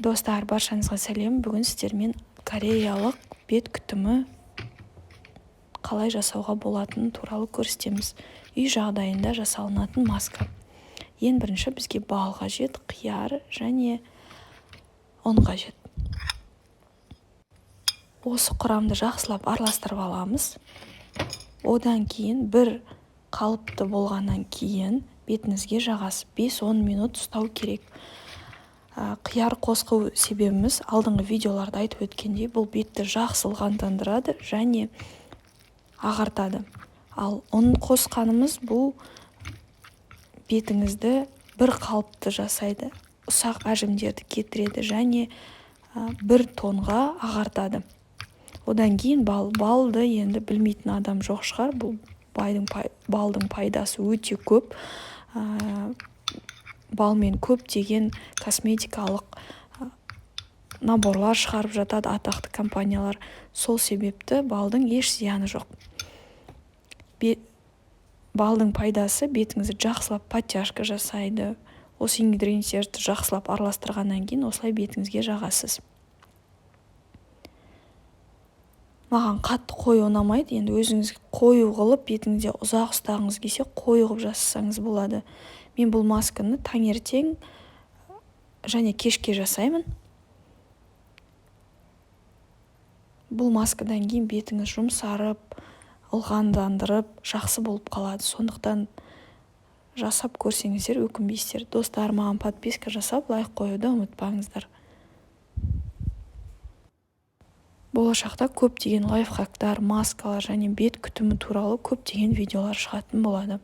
Достар, баршаңызға сәлем. Бүгін сіздермен кореялық бет күтімі қалай жасауға болатыны туралы көрсетеміз. Үй жағдайында жасалынатын маска. Ең бірінші бізге бал қажет, қияр және ұн қажет. Осы құрамды жақсылап араластырып аламыз. Одан кейін бір қалыпты болғаннан кейін бетіңізге жағасыз 5-10 минут ұстау керек. Қияр қосқу себебіміз алдыңғы видеоларда айтып өткендей, бұл бетті жақсы ылғалдандырады және ағартады. Ал ұн қосқанымыз бұл бетіңізді бір қалыпты жасайды, ұсақ әжімдерді кетіреді және бір тонға ағартады. Одан кейін балды енді білмейтін адам жоқ шығар. Бұл балдың пайдасы өте көп. Балмен көптеген косметикалық наборлар шығарып жатады атақты компаниялар. Сол себепті балдың еш зияны жоқ. Балдың пайдасы бетіңізді жақсылап подтяжка жасайды. Осы ингредиенттерді жақсылап араластырғаннан кейін осылай бетіңізге жағасыз. Маған қатты қою ұнамайды. Енді өзіңіз қою қылып бетіңізде ұзақ ұстағыңыз келсе қою қылып жасасаңыз болады. Мен бұл масканы таңертең және кешке жасаймын. Бұл маскадан кейін бетіңіз жұмсарып, ылғалдандырып, жақсы болып қалады. Сондықтан жасап көрсеңіздер өкінбейсіздер. Достар, маған подписка жасап, лайк қоюды ұмытпаңыздар. Болашақта көптеген лайфхактар, маскалар және бет күтімі туралы көптеген видеолар шығатын болады.